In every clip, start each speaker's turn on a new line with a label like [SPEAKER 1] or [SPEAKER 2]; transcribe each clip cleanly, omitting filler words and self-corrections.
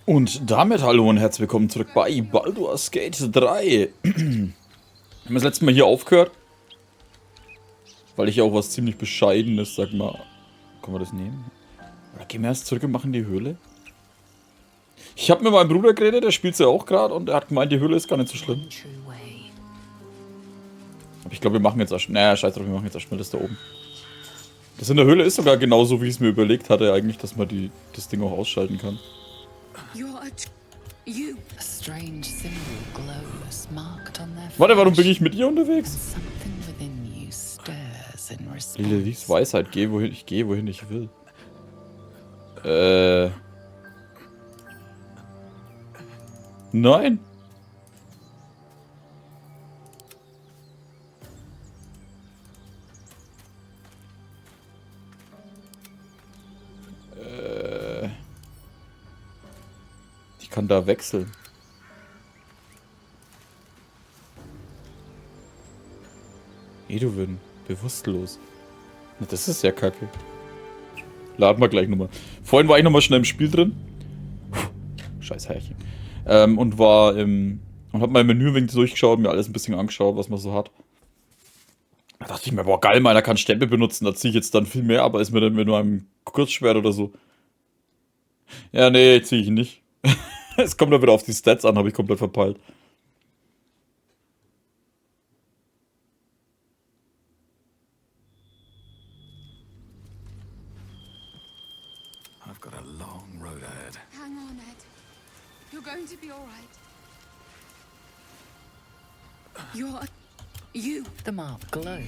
[SPEAKER 1] Und damit hallo und herzlich willkommen zurück bei Baldurs Gate 3. Haben wir das letzte Mal hier aufgehört? Weil ich ja auch was ziemlich Bescheidenes, sag mal. Können wir das nehmen? Oder gehen wir erst zurück und machen die Höhle? Ich habe mit meinem Bruder geredet, der spielt ja auch gerade und er hat gemeint, die Höhle ist gar nicht so schlimm. Aber ich glaube, wir machen jetzt erst. Naja, scheiß drauf, wir machen jetzt erstmal das da oben. Das in der Höhle ist sogar genauso, wie ich es mir überlegt hatte, eigentlich, dass man das Ding auch ausschalten kann. Warte, warum bin ich mit ihr unterwegs? Lille Lies Weisheit, geh wohin ich will. Nein. Ich kann da wechseln. Edwin, bewusstlos. Na, das ist ja kacke. Laden wir gleich nochmal. Vorhin war ich nochmal schnell im Spiel drin. Scheiß Härchen. Und hab mein Menü ein wenig durchgeschaut, mir alles ein bisschen angeschaut, was man so hat. Da dachte ich mir, boah geil, meiner kann Stempel benutzen, da ziehe ich jetzt dann viel mehr, aber ist mir dann mit nur einem Kurzschwert oder so. Ja, nee, ziehe ich nicht. Es kommt dann wieder auf die Stats an, habe ich komplett verpeilt.
[SPEAKER 2] I've got a long road ahead.
[SPEAKER 3] Hang on, Ed. You're going to be all right. You.
[SPEAKER 4] The mark glows,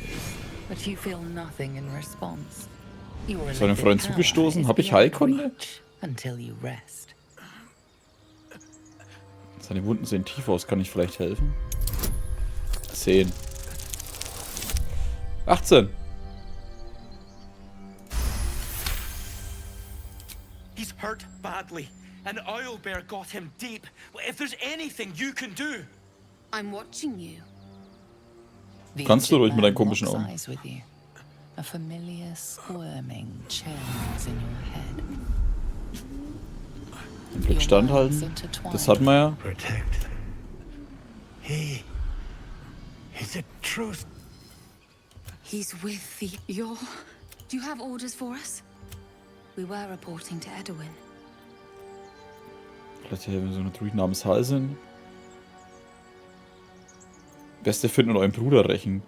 [SPEAKER 4] but you feel nothing in response.
[SPEAKER 1] Ist einem Freund zugestoßen? Habe ich Heilkunde?
[SPEAKER 4] Until you rest.
[SPEAKER 1] Seine Wunden sehen tief aus, kann ich vielleicht helfen? 10. 18.
[SPEAKER 5] He's hurt badly. An Eulenbär got him deep. If there's anything you can do.
[SPEAKER 3] I'm watching you.
[SPEAKER 1] Kannst du ruhig mit deinen komischen Augen.
[SPEAKER 4] A familiar squirming churns in your head.
[SPEAKER 1] Den Blick standhalten. Das hat man ja.
[SPEAKER 2] Protect. He is a truth.
[SPEAKER 3] He's with the... Do you have orders for us? We were reporting to Edwin.
[SPEAKER 1] Vielleicht helfen so eine Druid namens Halsin. Beste finden und euren Bruder rächen.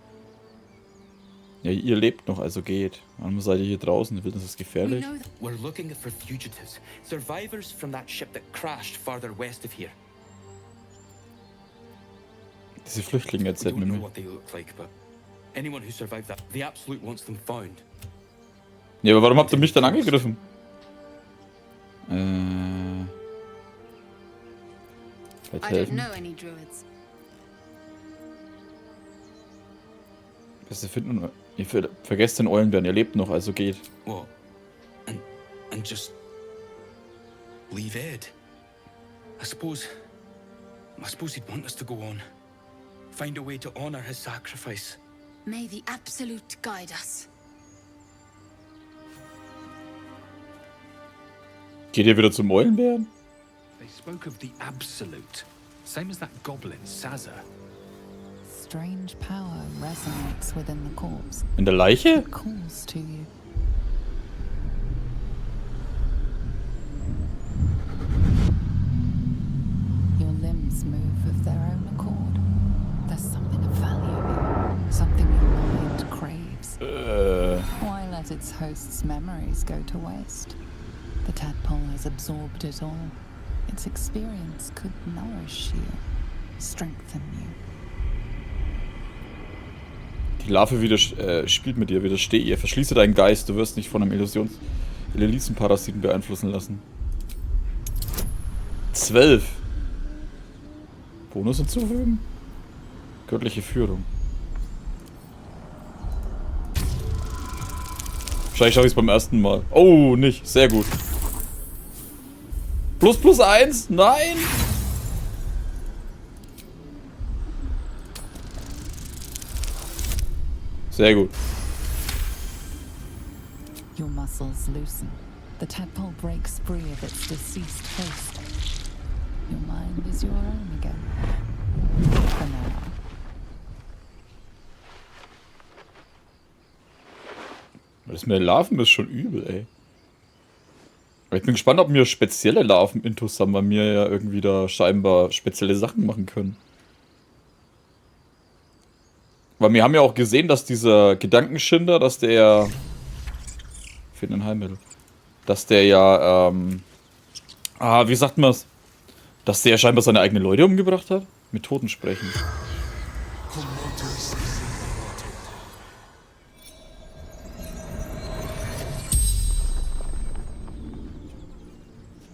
[SPEAKER 1] Ja, ihr lebt noch, also geht. Warum seid ihr hier draußen? Wird das gefährlich?
[SPEAKER 5] We're looking for fugitives, survivors from that ship that crashed farther west of here.
[SPEAKER 1] Diese Flüchtlinge erzählen mir.
[SPEAKER 5] What they look like, but anyone who survived that, the Absolute wants them found.
[SPEAKER 1] Ja, aber warum habt ihr mich dann angegriffen? Vielleicht
[SPEAKER 3] I don't
[SPEAKER 1] helfen.
[SPEAKER 3] know any druids.
[SPEAKER 1] Beste finden und ihr vergesst den Eulenbären, ihr lebt noch, also geht.
[SPEAKER 5] What? And just leave Ed? I suppose he'd want us to go on. Find a way to honor his sacrifice.
[SPEAKER 3] May the Absolute guide us.
[SPEAKER 1] Geht ihr wieder zum Eulenbären?
[SPEAKER 2] They spoke of the Absolute, same as that goblin Sazza.
[SPEAKER 4] Strange power resonates within the corpse.
[SPEAKER 1] In der Leiche?
[SPEAKER 4] It calls to you. Your limbs move of their own accord. There's something of value here, something your mind craves. Why let its host's memories go to waste? The tadpole has absorbed it all. Its experience could nourish you, strengthen you.
[SPEAKER 1] Die Larve spielt mit dir, widersteh ihr. Verschließe deinen Geist, du wirst nicht von einem Illusions-Parasiten beeinflussen lassen. 12. Bonus hinzufügen? Göttliche Führung. Wahrscheinlich schaffe ich es beim ersten Mal. Oh, nicht. Sehr gut. +1? Nein! Sehr gut.
[SPEAKER 4] Your muscles loosen. The tadpole breaks free of its deceased host. Your mind is your own again. For now.
[SPEAKER 1] Das mit den Larven ist schon übel, ey. Aber ich bin gespannt, ob wir spezielle Larven-Intos haben, weil wir ja irgendwie da scheinbar spezielle Sachen machen können. Weil wir haben ja auch gesehen, dass dieser Gedankenschinder, dass der... Fehlt ein Heilmittel. Dass der ja, wie sagt man's? Dass der ja scheinbar seine eigenen Leute umgebracht hat? Mit Toten sprechen.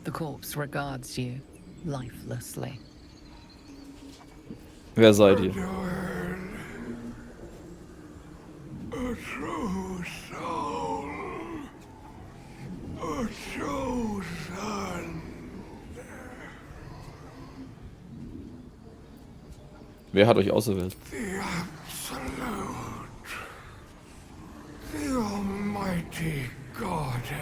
[SPEAKER 4] The corpse regards you lifelessly.
[SPEAKER 1] Wer seid ihr?
[SPEAKER 6] A true soul. A chosen.
[SPEAKER 1] Wer hat euch auserwählt?
[SPEAKER 6] The absolute. The almighty goddess.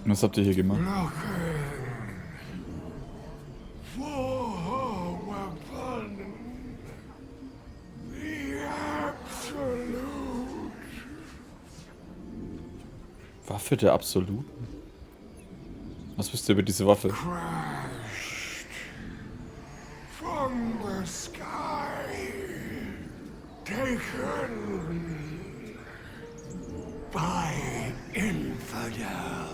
[SPEAKER 1] Was habt ihr hier gemacht?
[SPEAKER 6] Looking for her weapon. The absolute.
[SPEAKER 1] Waffe der Absoluten? Was wisst ihr über diese Waffe?
[SPEAKER 6] Crashed from the sky. Taken by infidels.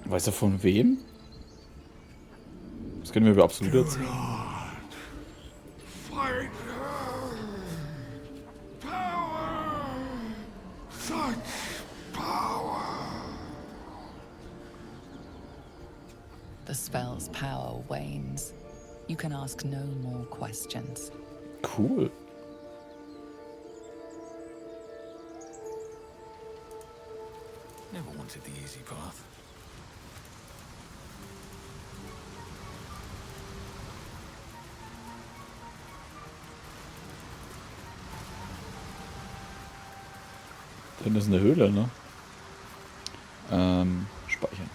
[SPEAKER 1] Weiß er von wem? Das können wir über Absolut erzählen.
[SPEAKER 6] Fight her. Power. Such power.
[SPEAKER 4] The spell's power wanes. You can ask no more questions.
[SPEAKER 1] Cool.
[SPEAKER 2] Never wanted the easy path.
[SPEAKER 1] Dann ist eine Höhle, ne? Speichern.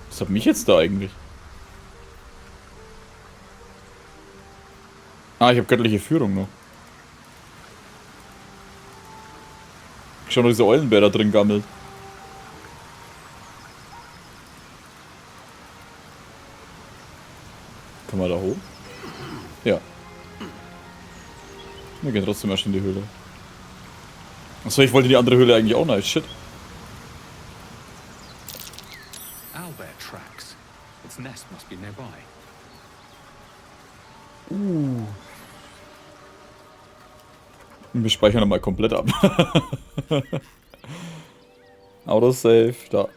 [SPEAKER 1] Was hat mich jetzt da eigentlich? Ah, ich habe göttliche Führung noch. Ich schau noch, dieser Eulenbär da drin gammelt. Kann man da hoch? Ja. Wir gehen trotzdem erst in die Höhle. Achso, ich wollte die andere Höhle eigentlich auch nice. Shit.
[SPEAKER 2] Owlbear tracks. Its nest must be nearby.
[SPEAKER 1] Und wir speichern nochmal komplett ab. Autosave, da.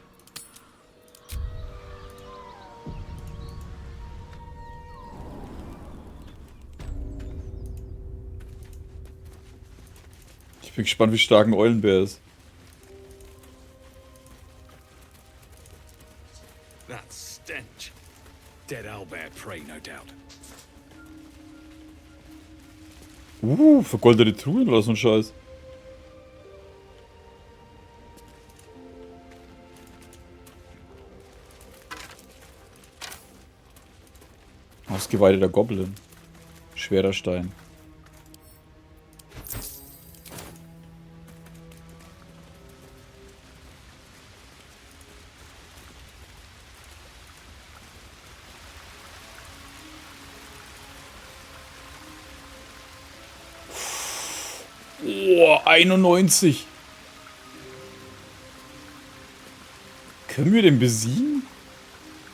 [SPEAKER 1] Ich bin gespannt, wie stark ein Eulenbär ist.
[SPEAKER 2] That stench. Dead owlbear prey, no doubt.
[SPEAKER 1] Vergoldete Truhen oder so ein Scheiß. Ausgeweideter Goblin. Schwerer Stein. Oh, 91. Können wir den besiegen?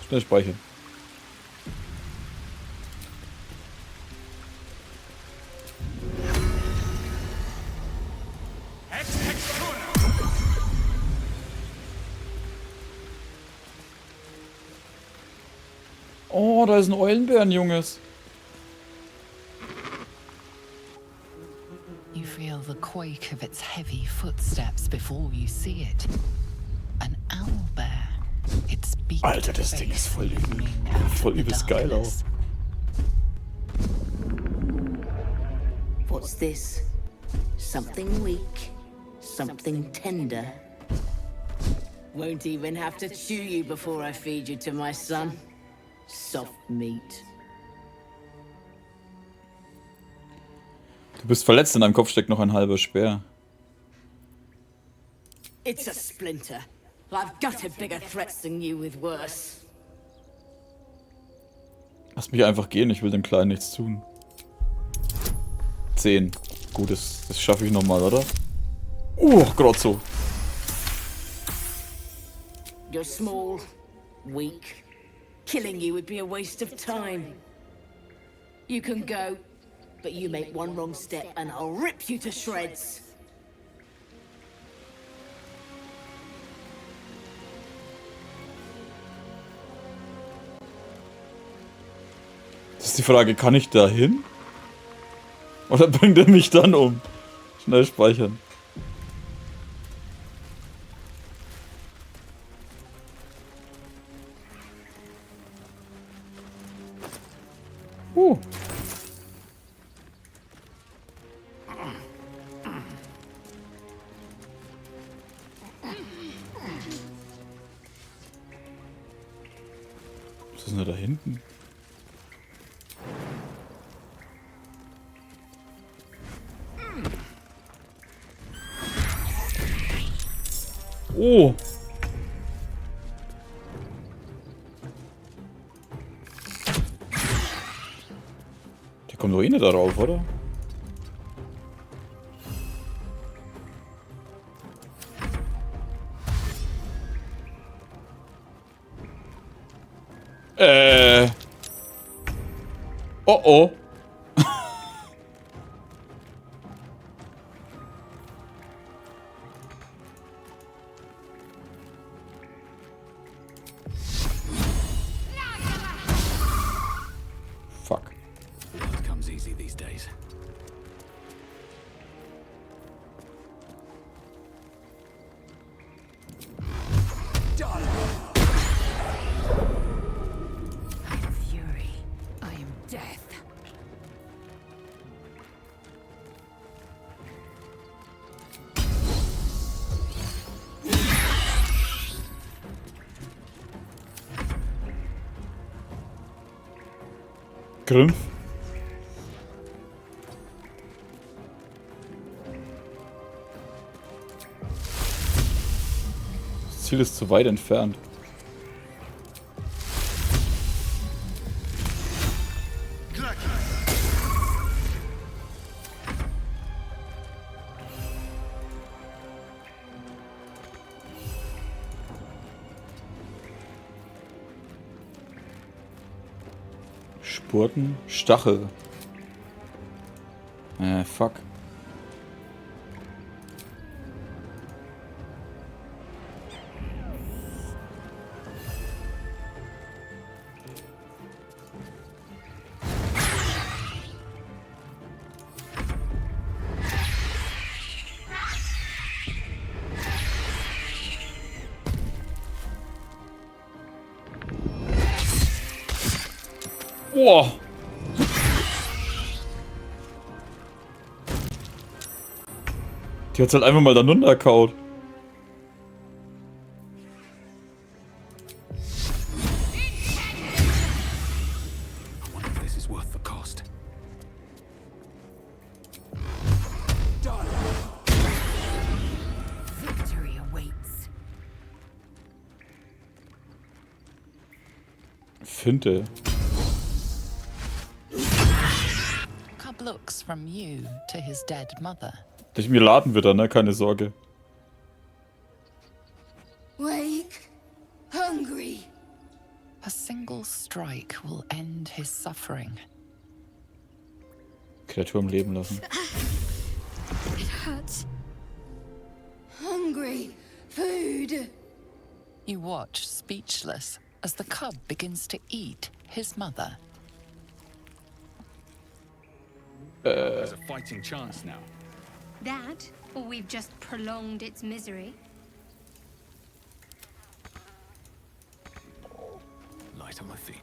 [SPEAKER 1] Schnell speichern. Oh, da ist ein Eulenbären, Junges.
[SPEAKER 4] You feel the quake of its heavy footsteps before you see it. An owlbear. Its beak
[SPEAKER 1] Alter, das Ding ist voll übelst geil auch.
[SPEAKER 6] For
[SPEAKER 7] What's this? Something weak, something tender. Won't even have to chew you before I feed you to my son. Soft meat.
[SPEAKER 1] Du bist verletzt, in deinem Kopf steckt noch ein halber Speer.
[SPEAKER 7] It's a splinter. I've gutted bigger threats than you with worse.
[SPEAKER 1] Lass mich einfach gehen, ich will dem Kleinen nichts tun. 10. Gut, das schaffe ich nochmal, oder? Gerade so.
[SPEAKER 7] You're small, weak. Killing you would be a waste of time. You can go, but you make one wrong step and I'll rip you to shreds.
[SPEAKER 1] Das ist die Frage, kann ich da hin? Oder bringt er mich dann um? Schnell speichern. Was ist denn da hinten? Oh! Der kommt doch eh nicht darauf, oder? Oh oh. Fuck.
[SPEAKER 2] It comes easy these days.
[SPEAKER 4] Fury. I am death.
[SPEAKER 1] Grimm. Das Ziel ist zu weit entfernt. Spurten, Stachel. Fuck. Boah. Die hat's halt einfach mal da runtergekaut.
[SPEAKER 2] I wonder if this is worth the cost.
[SPEAKER 4] Victory awaits.
[SPEAKER 1] Finte.
[SPEAKER 4] Cub looks from you to his dead mother.
[SPEAKER 1] Mir laden wird er, ne? Keine Sorge.
[SPEAKER 3] Wake. Hungry.
[SPEAKER 4] A single strike will end his suffering.
[SPEAKER 1] Kreatur am Leben lassen.
[SPEAKER 3] It hurts. Hungry. Food.
[SPEAKER 4] You watch, speechless, as the cub begins to eat his mother.
[SPEAKER 2] There's a fighting chance now.
[SPEAKER 8] That, or we've just prolonged its misery.
[SPEAKER 2] Light on my feet.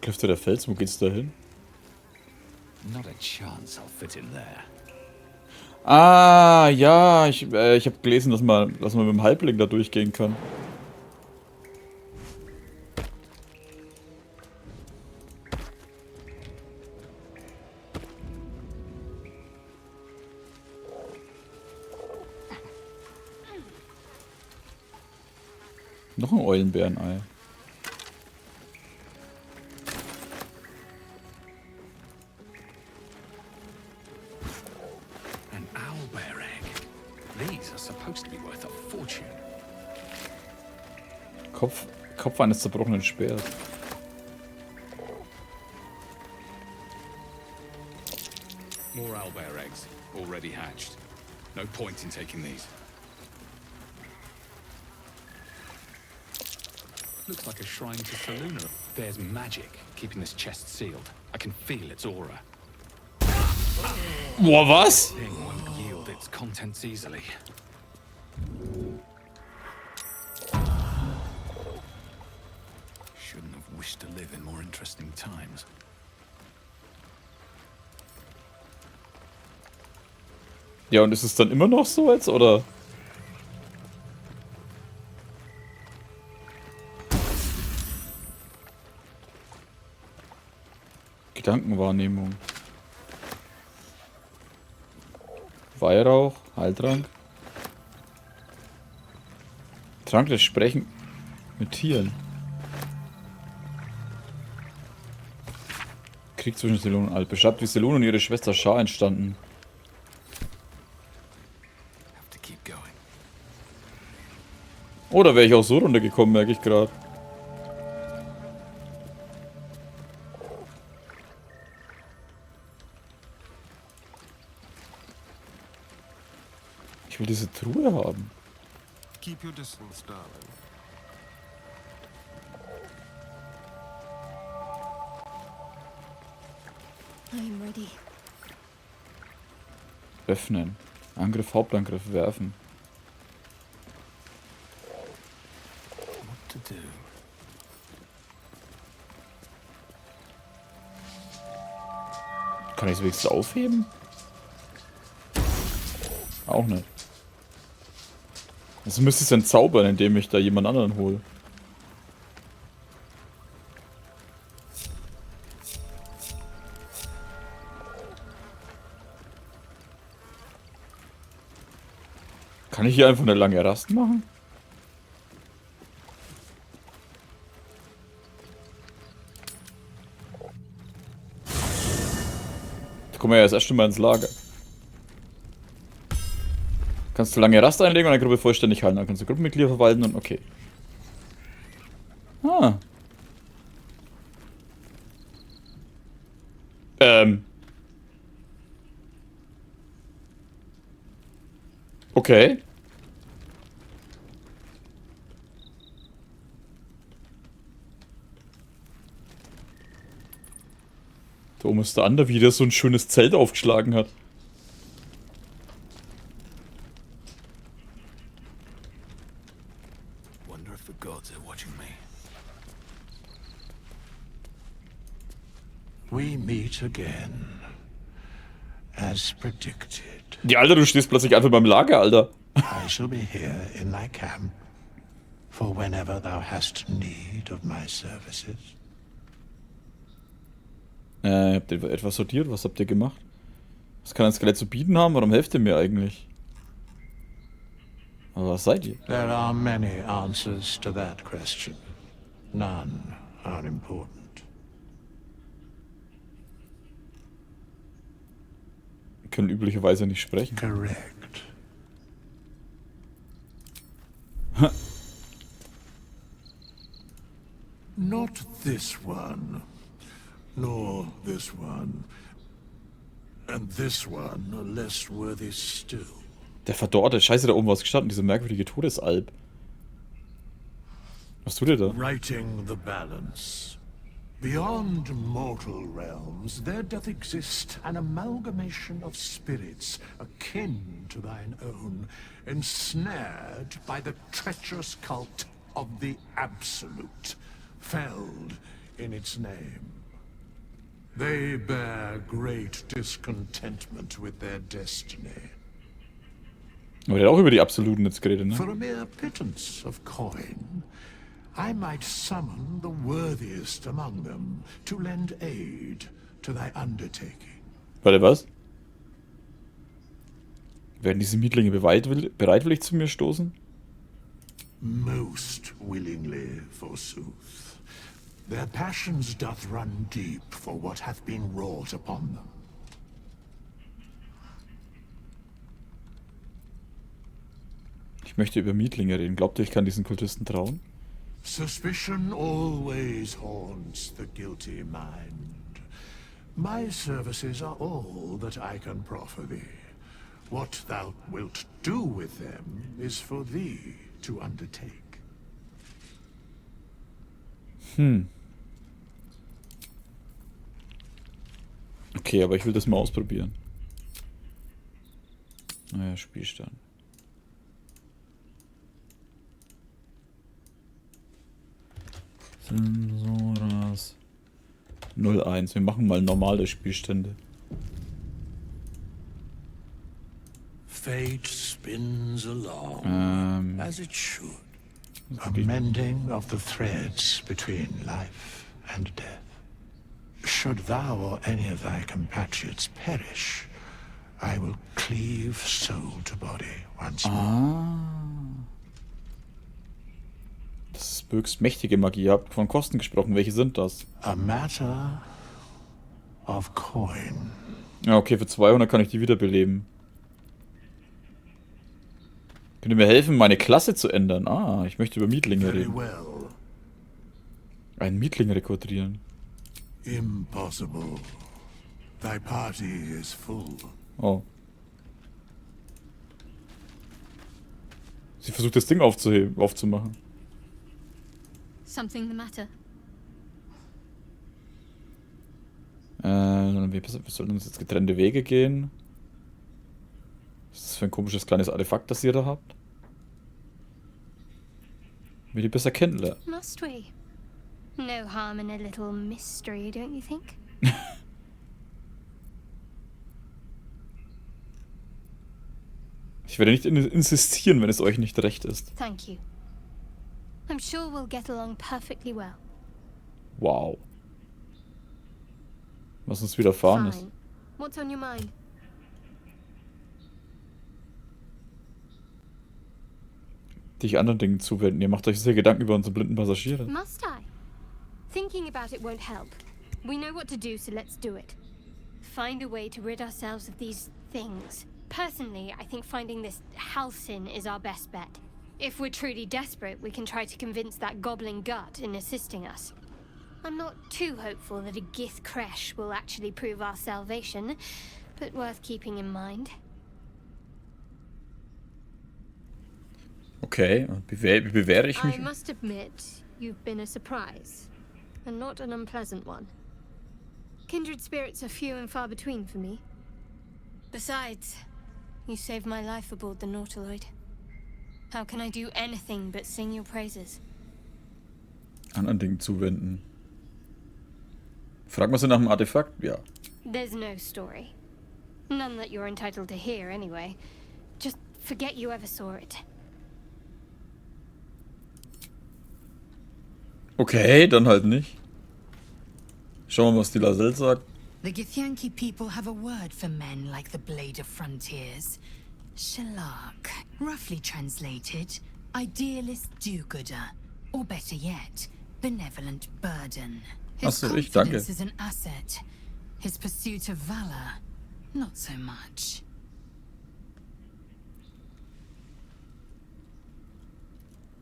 [SPEAKER 1] Klüfte der Fels, wo geht's da hin?
[SPEAKER 2] Not a chance I'll fit in there.
[SPEAKER 1] Ah, ja, ich habe gelesen, dass man mit dem Halbling da durchgehen kann. Noch ein Eulenbärenei.
[SPEAKER 2] An owlbear egg. These are supposed to be worth a fortune.
[SPEAKER 1] Kopf eines zerbrochenen Speers.
[SPEAKER 2] More owlbear eggs, already hatched. No point in taking these. Looks like a shrine to Saluna. There's magic keeping this chest sealed. I can feel its aura.
[SPEAKER 1] Boah, was?
[SPEAKER 2] Thing won't yield its contents easily. Shouldn't have wished to live in more interesting times.
[SPEAKER 1] Ja, und ist es dann immer noch so jetzt, oder? Gedankenwahrnehmung. Weihrauch, Heiltrank. Trank des Sprechen mit Tieren. Krieg zwischen Selon und Alp. Beschreibt, wie Selon und ihre Schwester Schar entstanden. Oh, da wäre ich auch so runtergekommen, merke ich gerade. Ich will diese Truhe haben.
[SPEAKER 6] Keep your distance, darling.
[SPEAKER 8] I am ready.
[SPEAKER 1] Öffnen. Angriff, Hauptangriff, werfen.
[SPEAKER 2] What to do?
[SPEAKER 1] Kann ich es wenigstens aufheben? Auch nicht. Also müsste ich es dann zaubern, indem ich da jemand anderen hole. Kann ich hier einfach eine lange Rast machen? Da kommen wir ja erst mal ins Lager. Kannst du lange Rast einlegen und eine Gruppe vollständig halten. Dann kannst du Gruppenmitglieder verwalten und okay. Ah. Okay. Da oben ist der andere wieder so ein schönes Zelt aufgeschlagen hat.
[SPEAKER 2] Wonder if the gods are watching me.
[SPEAKER 6] We meet again. As predicted.
[SPEAKER 1] Ja, Alter, du stehst plötzlich einfach beim Lager, Alter.
[SPEAKER 6] I shall be here in thy camp. For whenever thou hast need of my services.
[SPEAKER 1] Habt ihr etwas sortiert? Was habt ihr gemacht? Was kann ein Skelett zu bieten haben? Warum helft ihr mir eigentlich? Aber was seid ihr?
[SPEAKER 6] There are many answers to that question. None are important.
[SPEAKER 1] Wir können üblicherweise nicht sprechen.
[SPEAKER 6] Correct. Not this one. Nor this one. And this one are less worthy still.
[SPEAKER 1] Der Verdorrte. Scheiße, da oben war es gestanden. Diese merkwürdige Todesalp. Was tut ihr da?
[SPEAKER 6] Writing the balance. Beyond mortal realms, there doth exist an amalgamation of spirits akin to thine own, ensnared by the treacherous cult of the Absolute, felled in its name. They bear great discontentment with their destiny.
[SPEAKER 1] Aber der hat auch über die Absoluten jetzt geredet, ne?
[SPEAKER 6] For a mere pittance of coin, I might summon the worthiest among them to lend aid to thy undertaking.
[SPEAKER 1] Warte, was? Werden diese Mietlinge bereitwillig zu mir stoßen?
[SPEAKER 6] Most willingly, forsooth. Their passions doth run deep for what hath been wrought upon them.
[SPEAKER 1] Ich möchte über Mietlinge reden. Glaubt ihr, ich kann diesen Kultisten trauen?
[SPEAKER 6] Suspicion always haunts the guilty mind. My services are all that I can proffer thee. What thou wilt do with them is for thee to undertake.
[SPEAKER 1] Okay, aber ich will das mal ausprobieren. Naja, Spielstand. Sensoras 01. Wir machen mal normale Spielstände.
[SPEAKER 6] Fate spins along as it should. A mending of the threads between life and death. Should thou or any of thy compatriots perish, I will cleave soul to body once more.
[SPEAKER 1] Das ist höchst mächtige Magie. Ihr habt von Kosten gesprochen. Welche sind das?
[SPEAKER 6] A matter of coin.
[SPEAKER 1] Ja, okay, für 200 kann ich die wiederbeleben. Könnt ihr mir helfen, meine Klasse zu ändern? Ah, ich möchte über Mietlinge reden. Einen Mietling rekrutieren.
[SPEAKER 6] Impossible. Thy party is full.
[SPEAKER 1] Oh. Sie versucht das Ding aufzumachen.
[SPEAKER 8] Something the matter?
[SPEAKER 1] Wir sollten uns jetzt getrennte Wege gehen. Was ist das für ein komisches kleines Artefakt, das ihr da habt? Wir die besser kennenlernen.
[SPEAKER 8] Must we? No harm in a little mystery, don't you think?
[SPEAKER 1] Ich werde nicht insistieren, wenn es euch nicht recht ist.
[SPEAKER 8] Thank you. I'm sure we'll get along perfectly well.
[SPEAKER 1] Wow. Was uns widerfahren ist.
[SPEAKER 8] Fine. What's on your mind?
[SPEAKER 1] Dich anderen Dingen zuwenden. Ihr macht euch sehr Gedanken über unsere blinden Passagiere.
[SPEAKER 8] Must I? Thinking about it won't help. We know what to do, so let's do it. Find a way to rid ourselves of these things. Personally, I think finding this Halcyon is our best bet. If we're truly desperate, we can try to convince that goblin gut in assisting us. I'm not too hopeful that a Gith Kresh will actually prove our salvation, but worth keeping in mind.
[SPEAKER 1] Okay, wie bewähre ich mich?
[SPEAKER 8] I must admit, you've been a surprise, and not an unpleasant one. Kindred spirits are few and far between for me. Besides, you saved my life aboard the Nautiloid. How can I do anything but sing your praises?
[SPEAKER 1] Anderen Dingen zuwenden. Frag mal so nach dem Artefakt? Ja.
[SPEAKER 8] There's no story. None that you're entitled to hear, anyway. Just forget you ever saw it.
[SPEAKER 1] Okay, dann halt nicht. Schauen wir mal, was die Lasel sagt.
[SPEAKER 9] The Githyanki people have a word for men like the Blade of Frontiers. Shalak, roughly translated, idealist do-gooder, or better yet, benevolent burden. His
[SPEAKER 1] Achso, ich danke.
[SPEAKER 9] confidence is an asset. His pursuit of valor, not so much.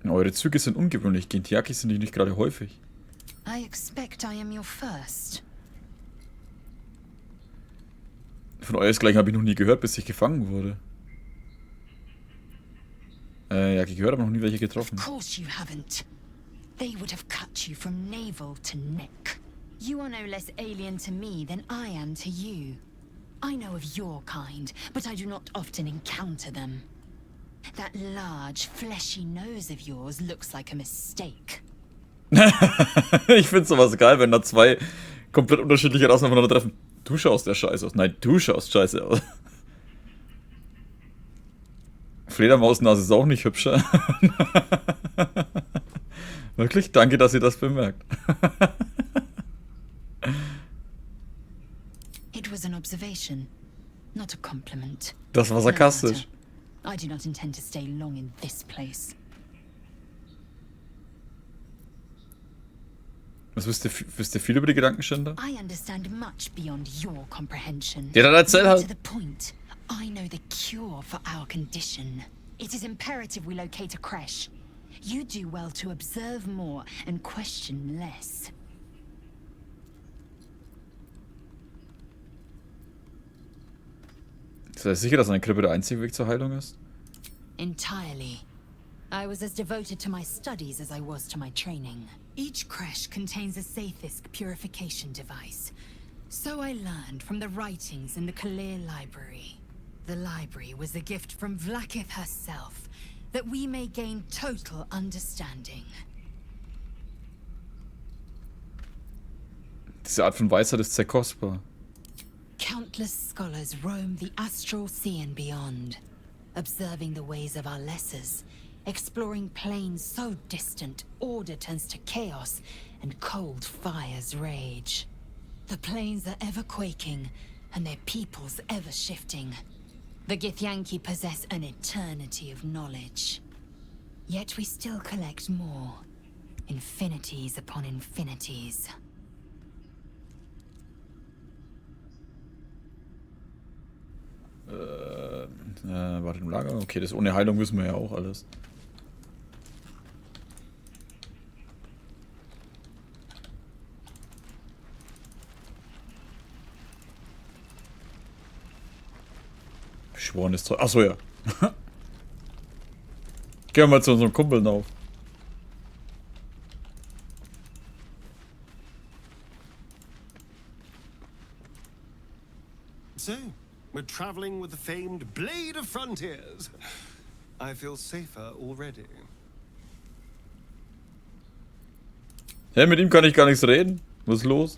[SPEAKER 1] Eure Züge sind ungewöhnlich. Githyanki sind die nicht gerade häufig.
[SPEAKER 9] I expect I am your first.
[SPEAKER 1] Von euresgleichen habe ich noch nie gehört, bis ich gefangen wurde. Ja, gehört, aber noch nie welche getroffen.
[SPEAKER 9] Of course you haven't. They would have cut you from navel to neck. You are no less alien to me than I am to you. I know of your kind, but I do not often encounter them. That large, fleshy nose of yours looks like a mistake.
[SPEAKER 1] Ich finde sowas geil, wenn da zwei komplett unterschiedliche Rassen aufeinandertreffen. Du schaust ja scheiße aus. Nein, du schaust scheiße aus. Fledermausnase ist auch nicht hübscher. Wirklich? Danke, dass ihr das bemerkt.
[SPEAKER 9] It was an observation, not a compliment.
[SPEAKER 1] Das war sarkastisch.
[SPEAKER 9] I do not intend to stay long in this place.
[SPEAKER 1] Was wisst ihr viel über die Gedankenschinder?
[SPEAKER 9] I understand much beyond your comprehension.
[SPEAKER 1] Ja, dann erzähl
[SPEAKER 9] To
[SPEAKER 1] halt.
[SPEAKER 9] the point, I know the cure for our condition. It is imperative we locate a creche. You do well to observe more and question less.
[SPEAKER 1] Seid ihr sicher, dass eine Krippe der einzige Weg zur Heilung ist?
[SPEAKER 9] Entirely. I was as devoted to my studies as I was to my training. Each creche contains a Sathisk purification device. So I learned from the writings in the Kehre library. The library was a gift from Vlaakith herself, that we may gain total understanding.
[SPEAKER 1] Diese Art von Weisheit ist sehr kostbar.
[SPEAKER 9] Countless scholars roam the astral sea and beyond, observing the ways of our lessers, exploring planes so distant order turns to chaos and cold fires rage. The planes are ever quaking, and their peoples ever shifting. The Githyanki possess an eternity of knowledge. Yet we still collect more. Infinities upon infinities.
[SPEAKER 1] Warte, im Lager? Okay, das ohne Heilung wissen wir ja auch alles. Beschworenes Zeug. Achso, ja. Gehen wir mal zu unserem Kumpeln auf.
[SPEAKER 10] So, we're traveling with the famed Blade of Frontiers. I feel safer already.
[SPEAKER 1] Hä, mit ihm kann ich gar nichts reden. Was ist los?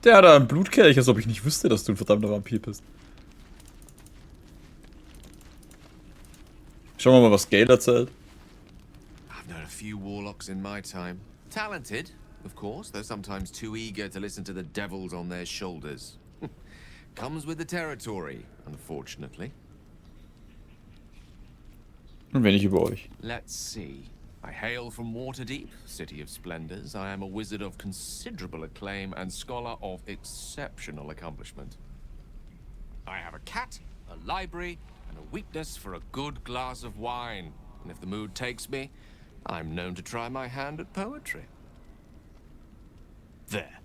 [SPEAKER 1] Der hat da einen Blutkelch, als ob ich nicht wüsste, dass du ein verdammter Vampir bist. Schauen wir mal, was Gale erzählt.
[SPEAKER 11] I've known a few warlocks in my time. Talented, of course, though sometimes too eager to listen to the devils on their shoulders. Comes with the territory, unfortunately.
[SPEAKER 1] Und wenig über euch.
[SPEAKER 11] Let's see. I hail from Waterdeep, city of splendors. I am a wizard of considerable acclaim and scholar of exceptional accomplishment. I have a cat, a library, and a weakness for a good glass of wine. And if the mood takes me, I'm known to try my hand at poetry. There.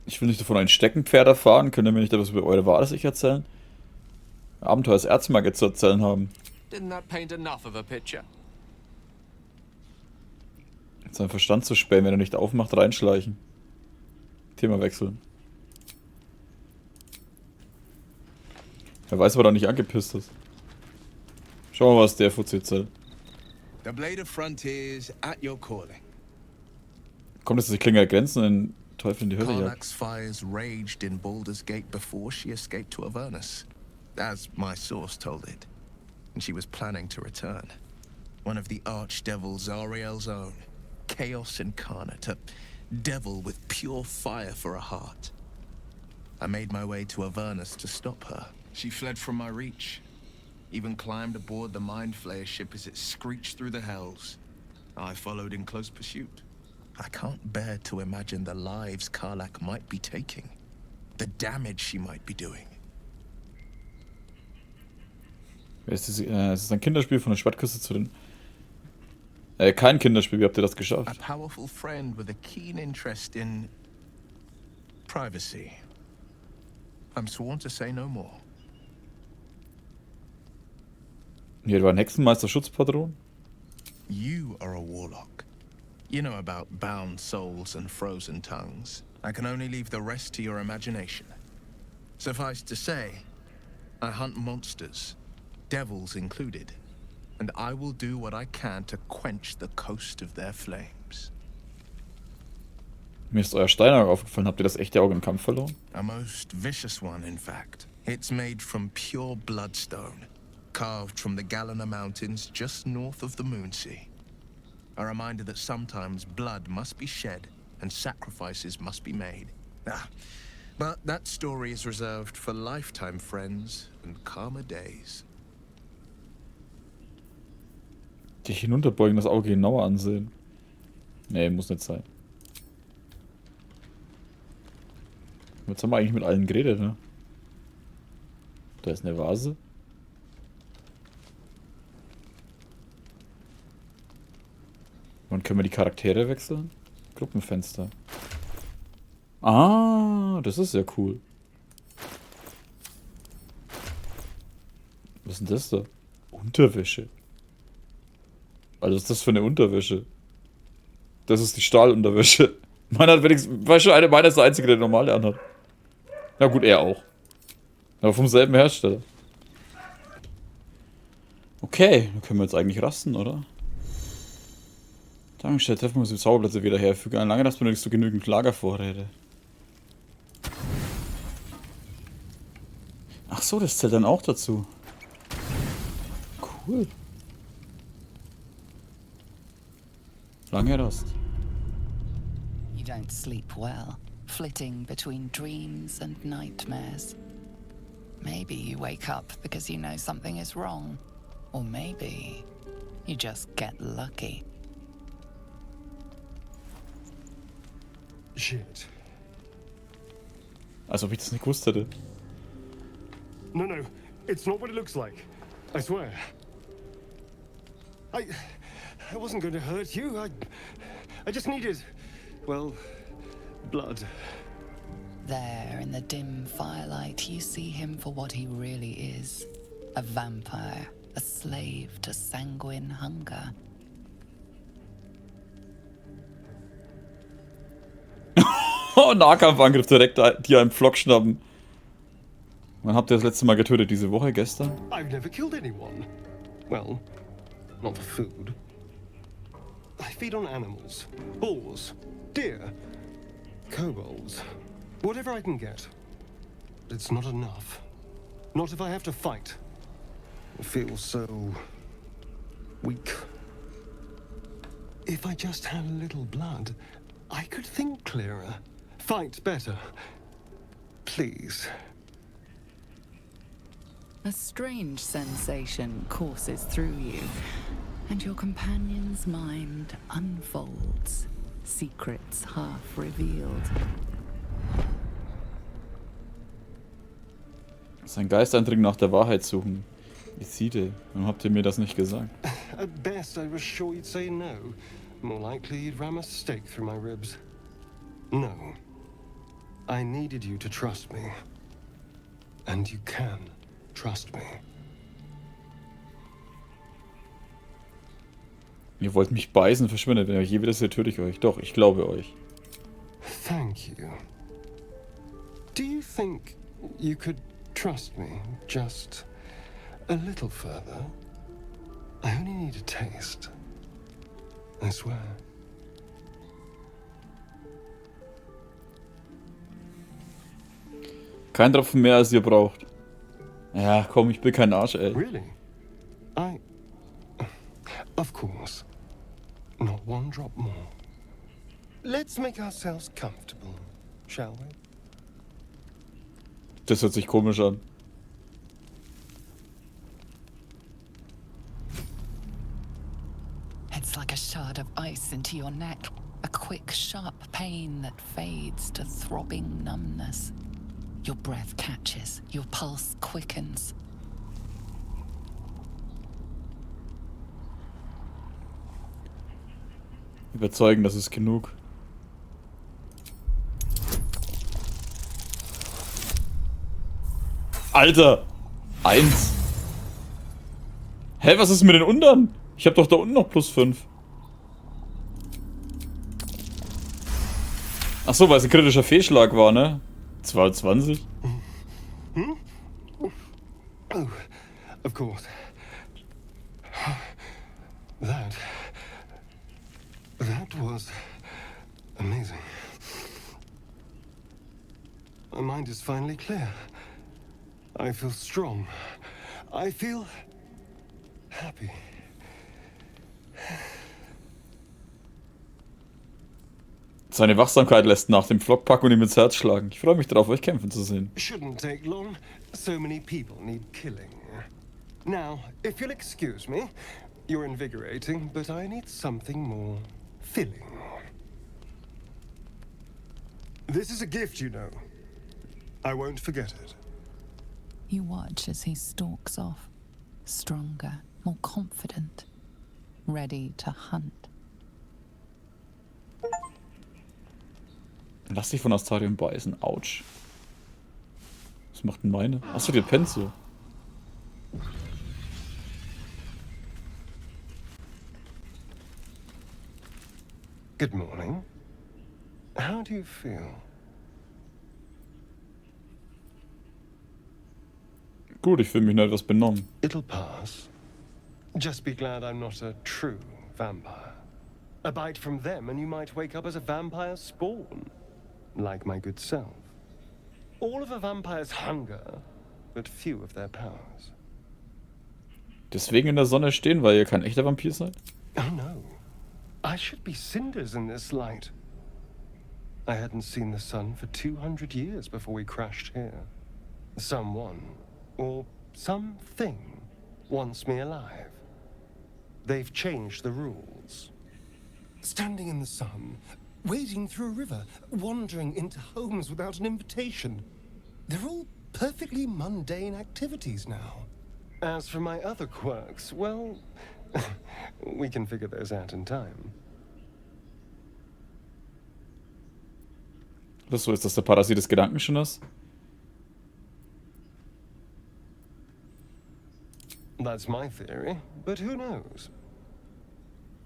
[SPEAKER 1] Ich will nicht davon ein Steckenpferd erfahren. Könnt ihr mir nicht etwas über eure wahre Sicht erzählen? Abenteuer als Erzmagier zu erzählen haben.
[SPEAKER 11] Didn't that paint enough of a picture?
[SPEAKER 1] Seinen Verstand zu spähen, wenn er nicht aufmacht, reinschleichen. Thema wechseln. Er weiß, aber da nicht angepisst ist. Schauen wir mal, was der Fuzzi erzählt.
[SPEAKER 12] The Blade of Frontiers at your calling.
[SPEAKER 1] Kommt es, dass die Klinge der Grenzen in Teufel in die Hölle jagt?
[SPEAKER 12] Karlach's fires raged in Baldur's Gate before she escaped to Avernus, as my source told it. And she was planning to return. One of the archdevil Zariel's own. Chaos incarnate, a devil with pure fire for a heart. I made my way to Avernus to stop her. She fled from my reach. Even climbed aboard the Mind Flayer ship as it screeched through the hells. I followed in close pursuit. I can't bear to imagine the lives Karlach might be taking. The damage she might be doing.
[SPEAKER 1] Es ist ein Kinderspiel von der Schwertküste zu den... kein Kinderspiel, wie habt ihr das geschafft?
[SPEAKER 12] A powerful friend with a keen interest in... privacy. I'm sworn to say no more.
[SPEAKER 1] Hier war ein Hexenmeister Schutzpatron.
[SPEAKER 12] You are a warlock. You know about bound souls and frozen tongues. I can only leave the rest to your imagination. Suffice to say, I hunt monsters, devils included, and I will do what I can to quench the coast of their flames.
[SPEAKER 1] Mir ist euer Steinauge aufgefallen. Habt ihr das echte Auge im Kampf verloren?
[SPEAKER 12] A most vicious one, in fact. It's made from pure bloodstone, carved from the Galena Mountains just north of the Moonsea. A reminder that sometimes blood must be shed and sacrifices must be made. But that story is reserved for lifetime friends and calmer days.
[SPEAKER 1] Dich hinunterbeugen, das Auge genauer ansehen. Nee, muss nicht sein. Jetzt haben wir eigentlich mit allen geredet, ne? Da ist eine Vase. Wann können wir die Charaktere wechseln? Gruppenfenster. Ah, das ist ja cool. Was ist denn das da? Unterwäsche. Also was ist das für eine Unterwäsche? Das ist die Stahlunterwäsche. Meiner hat wenigstens, war schon meiner ist der einzige, der normale anhat. Na gut, er auch. Aber vom selben Hersteller. Okay, dann können wir jetzt eigentlich rasten, oder? Tankstelle, treffen wir uns im Zauberplätze wieder herfügen. Ein lange Rast benötigst du genügend Lagervorräte. Ach so, das zählt dann auch dazu. Cool. Lange Rast.
[SPEAKER 4] You don't sleep well, flitting between dreams and nightmares. Maybe you wake up because you know something is wrong. Or maybe you just get lucky.
[SPEAKER 10] Shit.
[SPEAKER 1] Als ob ich das nicht gewusst hätte.
[SPEAKER 10] No, it's not what it looks like. I swear. I wasn't going to hurt you. I just needed, well, blood.
[SPEAKER 4] There, in the dim firelight, you see him for what he really is. A vampire, a slave to sanguine hunger.
[SPEAKER 1] Oh, Nahkampfangriff direkt dir einen Pflock schnappen. Wann habt ihr das letzte Mal getötet? Diese Woche? Gestern?
[SPEAKER 10] I've never killed anyone. Well, not for food. I feed on animals. Boars. Deer. Kobolds. Whatever I can get. But it's not enough. Not if I have to fight. I feel so weak. If I just had a little blood, I could think clearer. Fight better. Please.
[SPEAKER 4] A strange sensation courses through you, and your companion's mind unfolds, secrets half revealed.
[SPEAKER 1] Sein Geisteindringen nach der Wahrheit suchen. Iside, warum habt ihr mir das nicht gesagt?
[SPEAKER 10] At best, I was sure you'd say no. More likely, you'd ram a stake through my ribs. No. I needed you to trust me. And you can trust me.
[SPEAKER 1] Ihr wollt mich beißen, verschwindet. Wenn ihr euch je wieder seht, töte ich euch. Doch, ich glaube euch.
[SPEAKER 10] Thank you. Do you think you could trust me just a little further? I only need a taste. I swear.
[SPEAKER 1] Kein Tropfen mehr, als ihr braucht. Ja, komm, ich bin kein Arsch, ey.
[SPEAKER 10] Really? Of course. Not one drop more. Let's make ourselves comfortable, shall we?
[SPEAKER 1] Das hört sich komisch an.
[SPEAKER 4] It's like a shard of ice into your neck, a quick, sharp pain that fades to throbbing numbness. Your breath catches, your pulse quickens.
[SPEAKER 1] Überzeugen, das ist genug. Alter! 1. Hä, was ist mit den unteren? Ich hab doch da unten noch +5. Achso, weil es ein kritischer Fehlschlag war, ne? 22.
[SPEAKER 10] Oh, of course. That was amazing. My mind is finally clear. I feel strong. I feel happy.
[SPEAKER 1] Seine Wachsamkeit lässt nach dem Flock packen und ihm ins Herz schlagen. Ich freue mich darauf, euch kämpfen zu sehen.
[SPEAKER 10] Shouldn't take long. So many people need killing. Now, if you'll excuse me, you're invigorating, but I need something more filling. This is a gift, you know. I won't forget it.
[SPEAKER 4] You watch as he stalks off, stronger, more confident, ready to hunt.
[SPEAKER 1] Lass dich von Astarion beißen. Autsch. Was macht denn meine? Achso, der pennt so.
[SPEAKER 10] Good morning. How do you feel?
[SPEAKER 1] Gut, ich fühle mich nur etwas benommen.
[SPEAKER 10] It'll pass. Just be glad I'm not a true vampire. A bite from them and you might wake up as a vampire spawn. Like my good self. All of a vampire's hunger, but few of their powers.
[SPEAKER 1] Deswegen in der Sonne stehen, weil ihr kein echter Vampir seid?
[SPEAKER 10] Oh no. I should be cinders in this light. I hadn't seen the sun for 200 years before we crashed here. Someone, or something, wants me alive. They've changed the rules. Standing in the sun, wading through a river, wandering into homes without an invitation. They're all perfectly mundane activities now. As for my other quirks, well, we can figure those out in time.
[SPEAKER 1] Das so ist das der Parasit des Gedankenschinders?
[SPEAKER 10] That's my theory, but who knows?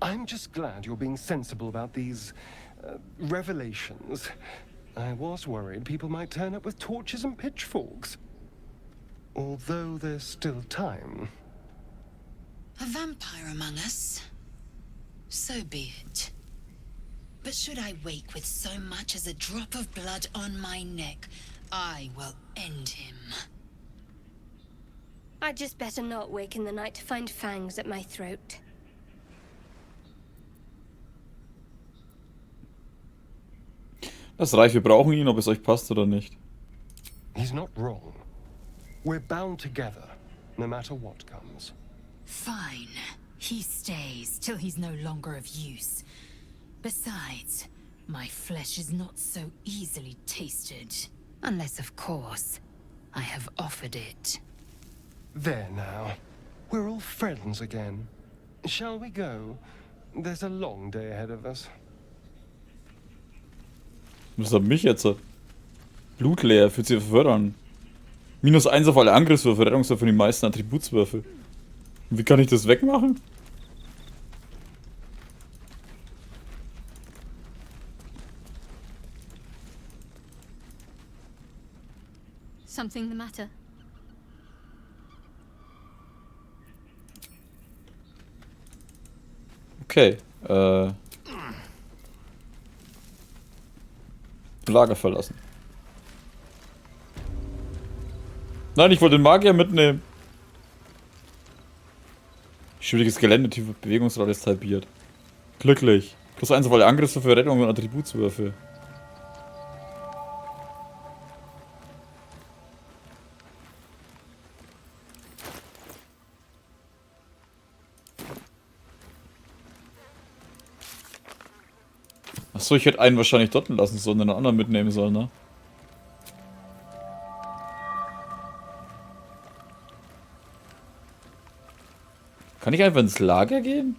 [SPEAKER 10] I'm just glad you're being sensible about these revelations. I was worried people might turn up with torches and pitchforks. Although there's still time.
[SPEAKER 9] A vampire among us? So be it. But should I wake with so much as a drop of blood on my neck, I will end him.
[SPEAKER 8] I'd just better not wake in the night to find fangs at my throat.
[SPEAKER 1] Das Reich, wir brauchen ihn, ob es euch passt oder nicht.
[SPEAKER 10] He's not wrong. We're bound together, no matter what comes.
[SPEAKER 9] Fine. He stays till he's no longer of use. Besides, my flesh is not so easily tasted. Unless, of course, I have offered it.
[SPEAKER 10] There now. We're all friends again. Shall we go? There's a long day ahead of us.
[SPEAKER 1] Was hat mich jetzt? Blutleer, fühlt sich verwirrend an. -1 auf alle Angriffswürfe, Rettungswürfe für die meisten Attributswürfe. Und wie kann ich das wegmachen?
[SPEAKER 8] Something the matter?
[SPEAKER 1] Okay, Lager verlassen. Nein, ich wollte den Magier mitnehmen. Schwieriges Gelände, tiefe Bewegungsradius halbiert. Glücklich. +1 auf alle Angriffswürfe, Rettung und Attributswürfe. Achso, ich hätte einen wahrscheinlich dort lassen sollen, den anderen mitnehmen sollen, ne? Kann ich einfach ins Lager gehen?